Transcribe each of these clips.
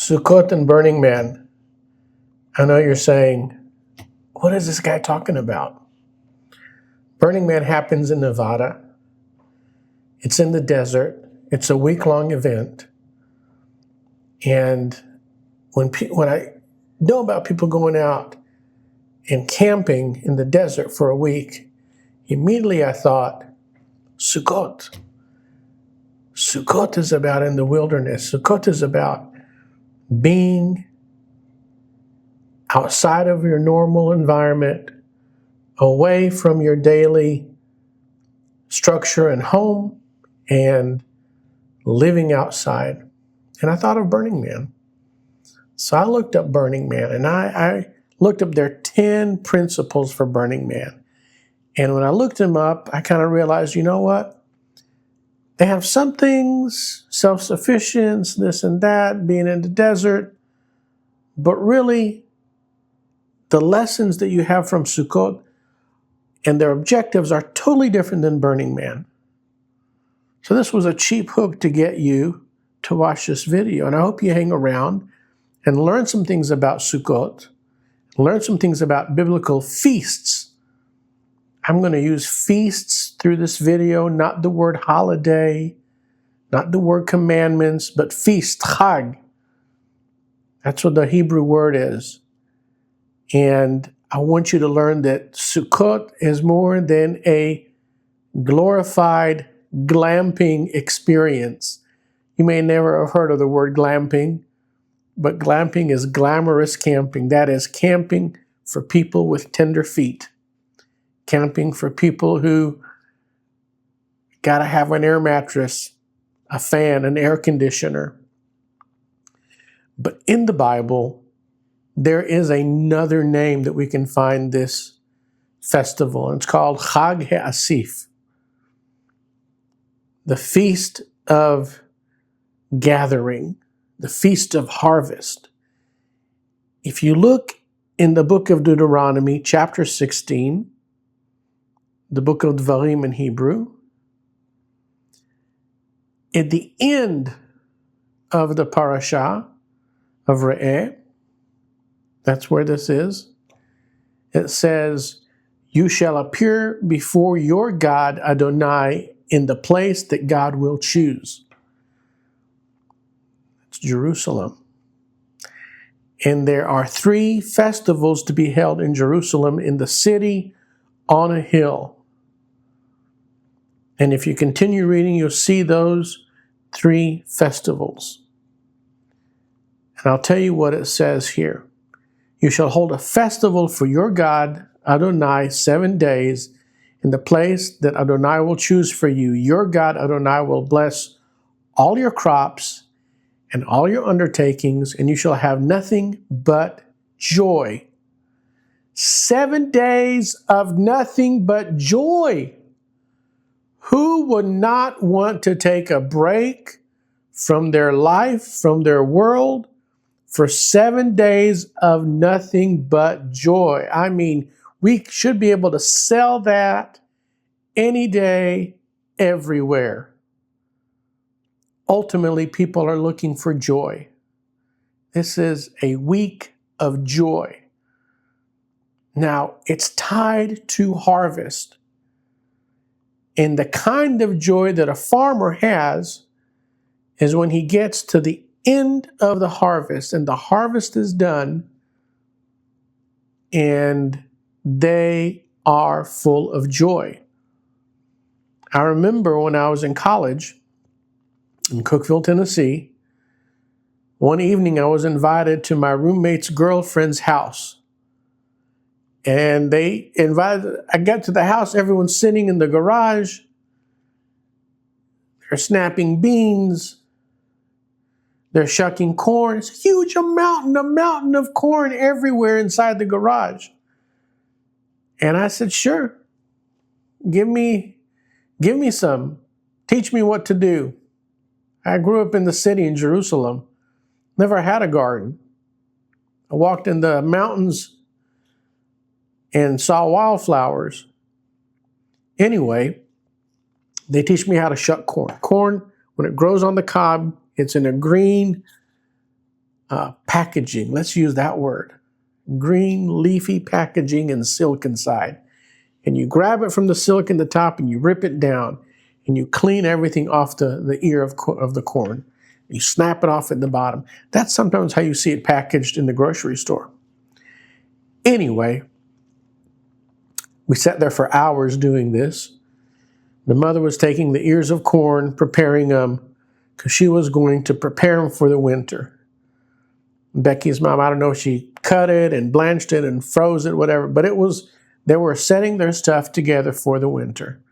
Sucot and Burning Man. I know you're saying, what is this guy talking about? Burning Man happens in Nevada. It's in the desert. It's a week-long event. And when I know about people going out and camping in the desert for a week, immediately I thought, Sucot. Sucot is about in the wilderness. Sucot is about being outside of your normal environment, away from your daily structure and home, and living outside. And I thought of Burning Man. So I looked up Burning Man, and I looked up their 10 principles for Burning Man. And when I looked them up, I kind of realized, you know what? They have some things, self-sufficiency, this and that, being in the desert, but really, the lessons that you have from Sucot and their objectives are totally different than Burning Man. So this was a cheap hook to get you to watch this video. And I hope you hang around and learn some things about Sucot, learn some things about biblical feasts. I'm going to use feasts through this video, not the word holiday, not the word commandments, but feast, chag. That's what the Hebrew word is. And I want you to learn that Sucot is more than a glorified glamping experience. You may never have heard of the word glamping, but glamping is glamorous camping. That is camping for people with tender feet. Camping for people who got to have an air mattress, a fan, an air conditioner. But in the Bible, there is another name that we can find this festival, and it's called Chag HaAsif, the Feast of Gathering, the Feast of Harvest. If you look in the book of Deuteronomy, chapter 16, the book of Dvarim in Hebrew, at the end of the parasha of Re'eh, that's where this is, it says, you shall appear before your God Adonai in the place that God will choose. It's Jerusalem. And there are 3 festivals to be held in Jerusalem, in the city on a hill. And if you continue reading, you'll see those 3 festivals. And I'll tell you what it says here. You shall hold a festival for your God, Adonai, 7 days, in the place that Adonai will choose for you. Your God, Adonai, will bless all your crops and all your undertakings, and you shall have nothing but joy. 7 days of nothing but joy. Who would not want to take a break from their life, from their world, for 7 days of nothing but joy? I mean, we should be able to sell that any day, everywhere. Ultimately, people are looking for joy. This is a week of joy. Now, it's tied to harvest. And the kind of joy that a farmer has is when he gets to the end of the harvest and the harvest is done and they are full of joy. I remember when I was in college in Cookeville, Tennessee, one evening I was invited to my roommate's girlfriend's house. And I got to the house, everyone's sitting in the garage. They're snapping beans. They're shucking corn. It's a huge mountain of corn everywhere inside the garage. And I said, sure, give me some. Teach me what to do. I grew up in the city in Jerusalem. Never had a garden. I walked in the mountains and saw wildflowers. Anyway, they teach me how to shuck corn. Corn, when it grows on the cob, it's in a green packaging. Let's use that word. Green leafy packaging and silk inside. And you grab it from the silk in the top and you rip it down and you clean everything off the ear of the corn. You snap it off at the bottom. That's sometimes how you see it packaged in the grocery store. Anyway, we sat there for hours doing this. The mother was taking the ears of corn, preparing them because she was going to prepare them for the winter. Becky's mom, I don't know if she cut it and blanched it and froze it, whatever, but they were setting their stuff together for the winter.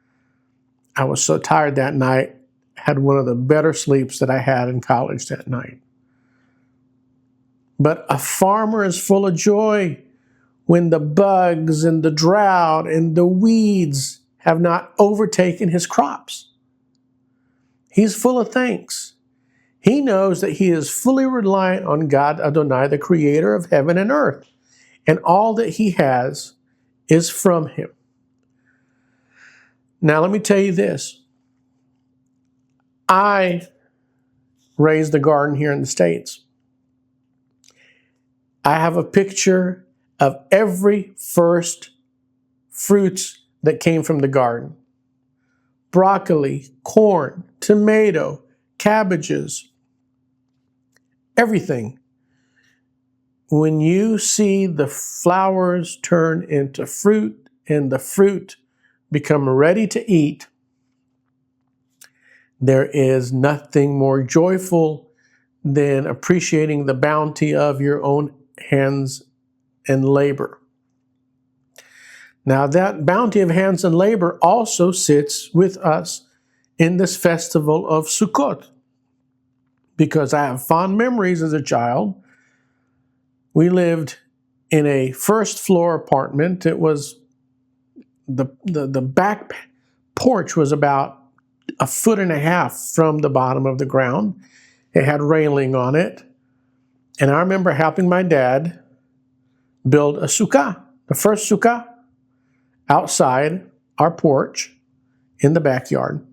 I was so tired that night, had one of the better sleeps that I had in college that night. But a farmer is full of joy when the bugs and the drought and the weeds have not overtaken his crops. He's full of thanks. He knows that he is fully reliant on God Adonai, the creator of heaven and earth, and all that he has is from him. Now, let me tell you this. I raised the garden here in the States. I have a picture of every first fruits that came from the garden. Broccoli, corn, tomato, cabbages, everything. When you see the flowers turn into fruit and the fruit become ready to eat, there is nothing more joyful than appreciating the bounty of your own hands and labor. Now, that bounty of hands and labor also sits with us in this festival of Sucot, because I have fond memories as a child. We lived in a first floor apartment. It was the back porch was about 1.5 feet from the bottom of the ground. It had railing on it. And I remember helping my dad build a sukkah, the first sukkah, outside our porch in the backyard.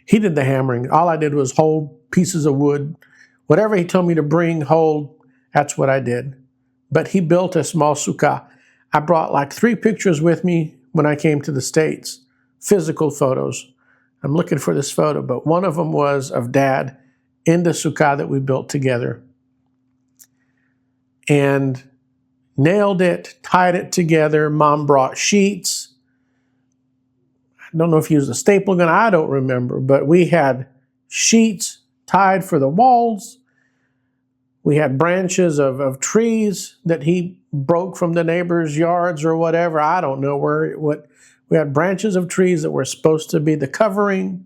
He did the hammering. All I did was hold pieces of wood. Whatever he told me to bring, hold, that's what I did. But he built a small sukkah. I brought like 3 pictures with me when I came to the States, physical photos. I'm looking for this photo, but one of them was of Dad in the sukkah that we built together. And nailed it, tied it together. Mom brought sheets. I don't know if he used a staple gun. I don't remember, but we had sheets tied for the walls. We had branches of trees that he broke from the neighbors' yards or whatever. I don't know what. We had branches of trees that were supposed to be the covering.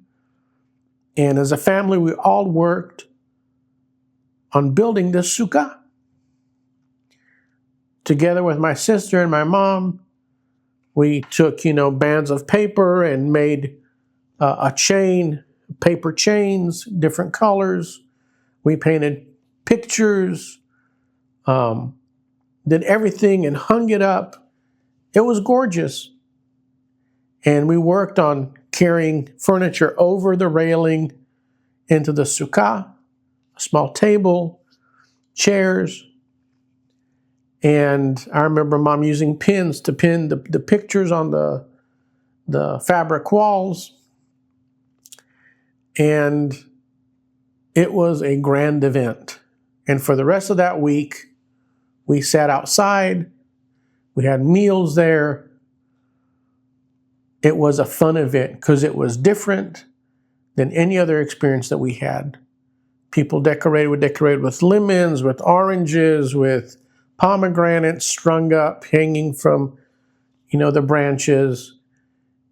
And as a family, we all worked on building this sukkah. Together with my sister and my mom, we took, bands of paper and made a chain, paper chains, different colors. We painted pictures, did everything and hung it up. It was gorgeous. And we worked on carrying furniture over the railing into the sukkah, a small table, chairs. And I remember Mom using pins to pin the pictures on the fabric walls. And it was a grand event. And for the rest of that week, we sat outside. We had meals there. It was a fun event because it was different than any other experience that we had. People would decorate with lemons, with oranges, with pomegranates strung up, hanging from, the branches.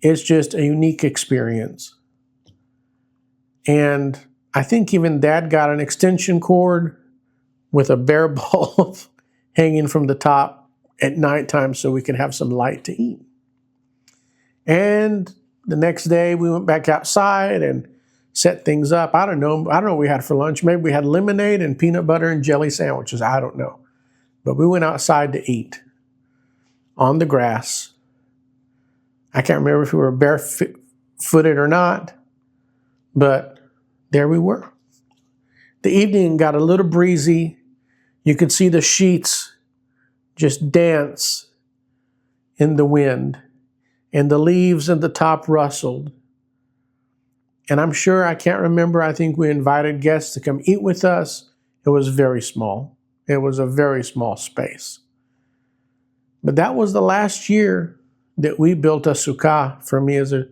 It's just a unique experience. And I think even Dad got an extension cord with a bear bulb hanging from the top at nighttime so we could have some light to eat. And the next day we went back outside and set things up. I don't know what we had for lunch. Maybe we had lemonade and peanut butter and jelly sandwiches. I don't know. But we went outside to eat on the grass. I can't remember if we were barefooted or not, but there we were. The evening got a little breezy. You could see the sheets just dance in the wind, and the leaves at the top rustled. And I'm sure, I can't remember, I think we invited guests to come eat with us. It was very small. It was a very small space. But that was the last year that we built a sukkah for me as a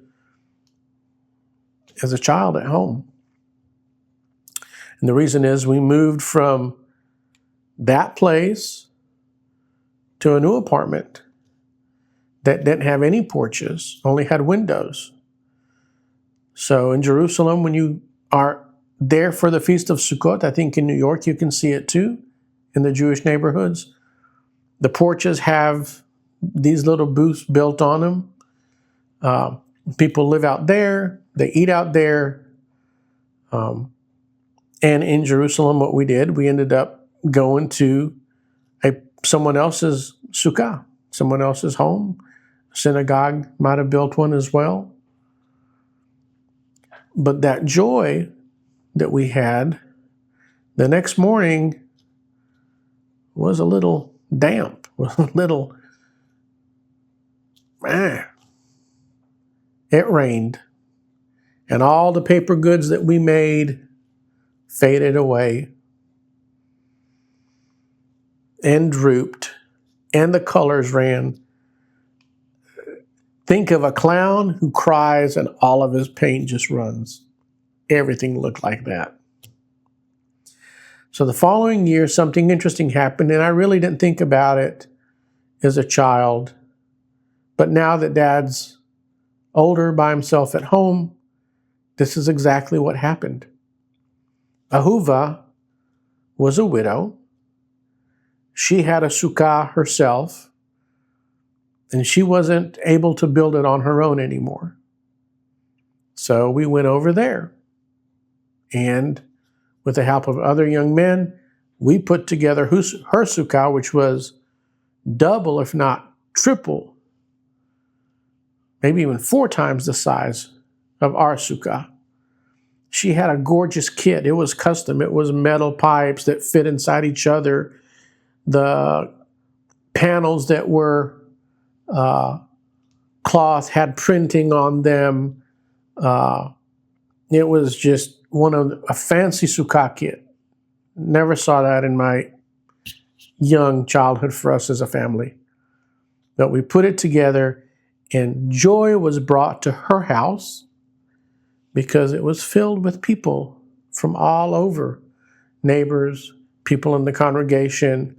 child at home. And the reason is we moved from that place to a new apartment that didn't have any porches, only had windows. So in Jerusalem, when you are there for the Feast of Sucot, I think in New York you can see it too, in the Jewish neighborhoods, the porches have these little booths built on them. People live out there, they eat out there. And in Jerusalem, what we did, we ended up going to someone else's sukkah, someone else's home. Synagogue might have built one as well. But that joy that we had the next morning was a little damp, was a little, it rained. And all the paper goods that we made faded away and drooped, and the colors ran. Think of a clown who cries and all of his paint just runs. Everything looked like that. So the following year, something interesting happened, and I really didn't think about it as a child. But now that Dad's older by himself at home, this is exactly what happened. Ahuva was a widow. She had a sukkah herself, and she wasn't able to build it on her own anymore. So we went over there. And with the help of other young men, we put together her sukkah, which was double, if not triple, maybe even 4 times the size of our sukkah. She had a gorgeous kit. It was custom. It was metal pipes that fit inside each other. The panels that were cloth had printing on them. It was just a fancy sukkah kit. Never saw that in my young childhood for us as a family. But we put it together, and joy was brought to her house because it was filled with people from all over, neighbors, people in the congregation.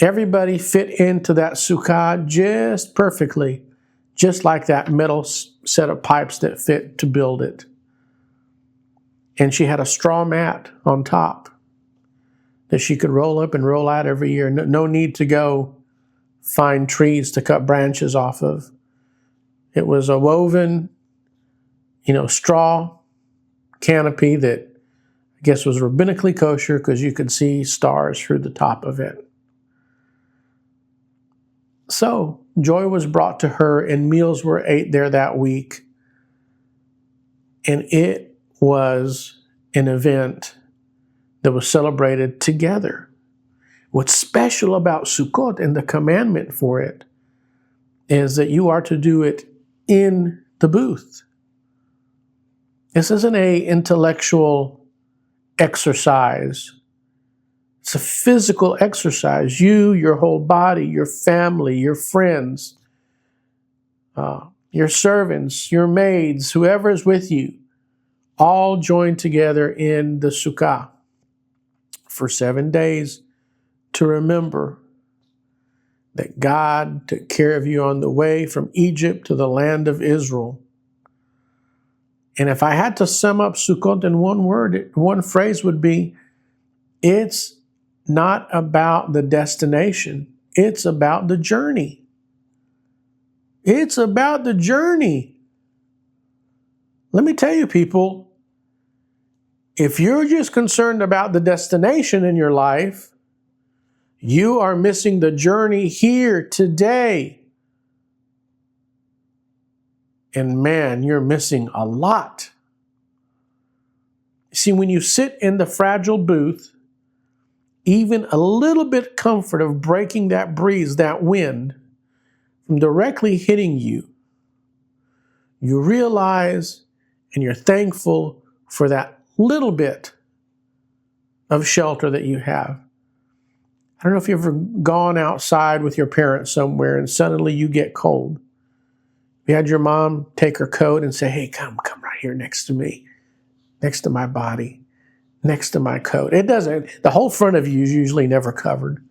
Everybody fit into that sukkah just perfectly, just like that metal set of pipes that fit to build it. And she had a straw mat on top that she could roll up and roll out every year. No need to go find trees to cut branches off of. It was a woven, straw canopy that I guess was rabbinically kosher because you could see stars through the top of it. So joy was brought to her, and meals were ate there that week. And it was an event that was celebrated together. What's special about Sukkot and the commandment for it is that you are to do it in the booth. This isn't an intellectual exercise. It's a physical exercise. You, your whole body, your family, your friends, your servants, your maids, whoever is with you, all joined together in the sukkah for 7 days to remember that God took care of you on the way from Egypt to the land of Israel. And if I had to sum up Sukkot in one word, one phrase would be, it's not about the destination. It's about the journey. It's about the journey. Let me tell you, people, if you're just concerned about the destination in your life, you are missing the journey here today. And man, you're missing a lot. See, when you sit in the fragile booth, even a little bit comfort of breaking that breeze, that wind, from directly hitting you, you realize and you're thankful for that little bit of shelter that you have. I don't know if you've ever gone outside with your parents somewhere and suddenly you get cold. You had your mom take her coat and say, hey, come right here next to me, next to my body, next to my coat. It doesn't, the whole front of you is usually never covered.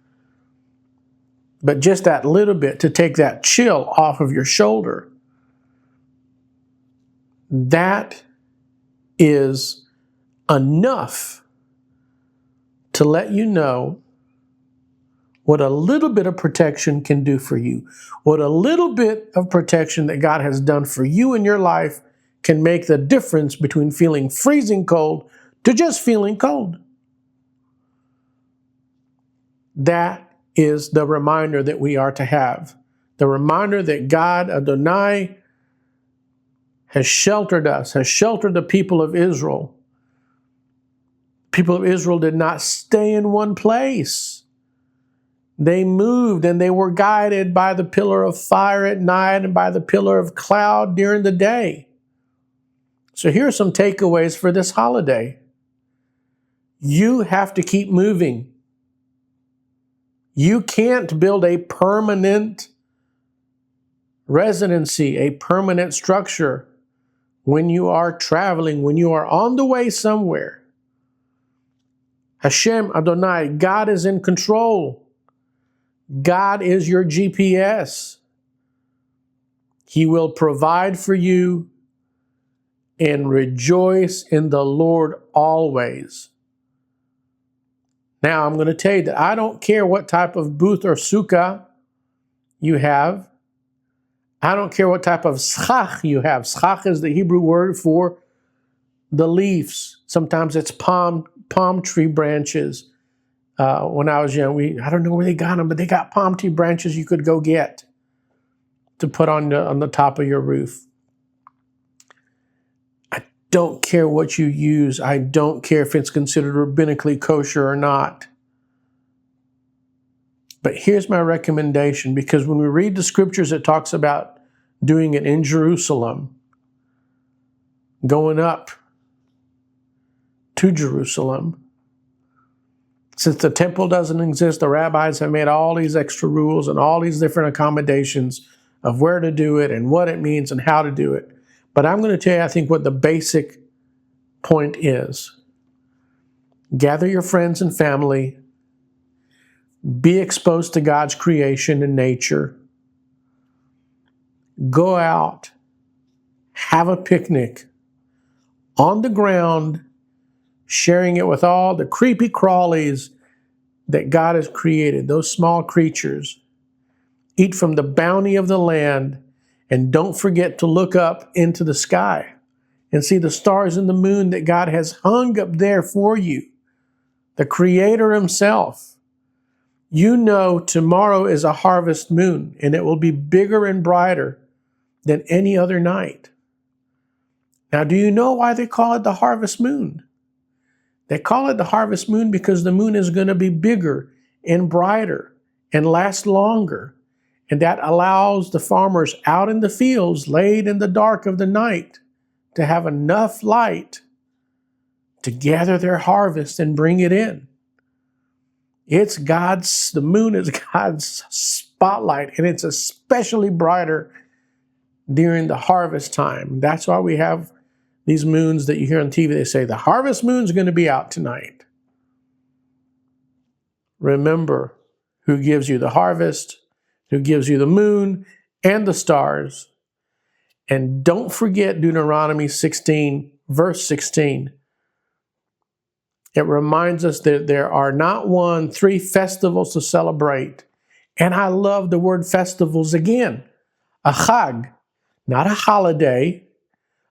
But just that little bit to take that chill off of your shoulder, that is enough to let you know what a little bit of protection can do for you. What a little bit of protection that God has done for you in your life can make the difference between feeling freezing cold to just feeling cold. That is the reminder that we are to have. The reminder that God, Adonai, has sheltered us, has sheltered the people of Israel. People of Israel did not stay in one place. They moved and they were guided by the pillar of fire at night and by the pillar of cloud during the day. So here are some takeaways for this holiday. You have to keep moving. You can't build a permanent residency, a permanent structure when you are traveling, when you are on the way somewhere. Hashem Adonai, God is in control. God is your GPS. He will provide for you and rejoice in the Lord always. Now, I'm going to tell you that I don't care what type of booth or sukkah you have. I don't care what type of schach you have. Schach is the Hebrew word for the leaves. Sometimes it's palm tree branches. When I was young, I don't know where they got them, but they got palm tree branches you could go get to put on the top of your roof. I don't care what you use. I don't care if it's considered rabbinically kosher or not. But here's my recommendation, because when we read the scriptures, it talks about doing it in Jerusalem, going up to Jerusalem. Since the temple doesn't exist, the rabbis have made all these extra rules and all these different accommodations of where to do it and what it means and how to do it. But I'm going to tell you, I think, what the basic point is. Gather your friends and family. Be exposed to God's creation and nature. Go out. Have a picnic on the ground, sharing it with all the creepy crawlies that God has created, those small creatures. Eat from the bounty of the land, and don't forget to look up into the sky and see the stars and the moon that God has hung up there for you, the Creator Himself. You know tomorrow is a harvest moon, and it will be bigger and brighter than any other night. Now, do you know why they call it the harvest moon? They call it the harvest moon because the moon is going to be bigger and brighter and last longer. And that allows the farmers out in the fields, late in the dark of the night, to have enough light to gather their harvest and bring it in. The moon is God's spotlight, and it's especially brighter during the harvest time. That's why we have these moons that you hear on TV. They say the harvest moon's going to be out tonight. Remember who gives you the harvest, who gives you the moon and the stars. And don't forget Deuteronomy 16, verse 16. It reminds us that there are not 3 festivals to celebrate. And I love the word festivals again. A chag, not a holiday.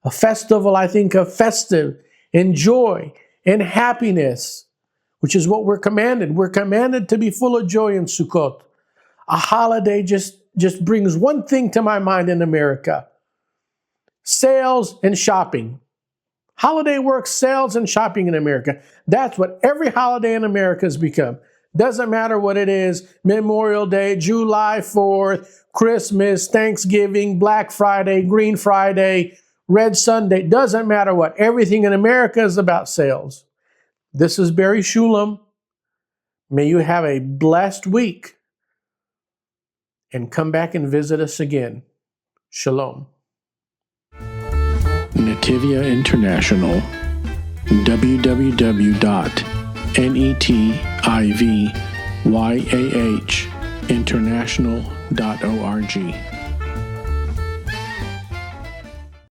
A festival, I think of festive, in joy, in happiness, which is what we're commanded. We're commanded to be full of joy in Sucot. A holiday just brings one thing to my mind in America: sales and shopping. Holiday work, sales, and shopping in America. That's what every holiday in America has become. Doesn't matter what it is, Memorial Day, July 4th, Christmas, Thanksgiving, Black Friday, Green Friday, Red Sunday. Doesn't matter what. Everything in America is about sales. This is Barry Shulam. May you have a blessed week and come back and visit us again. Shalom. Nativia International, www.netivyahinternational.org.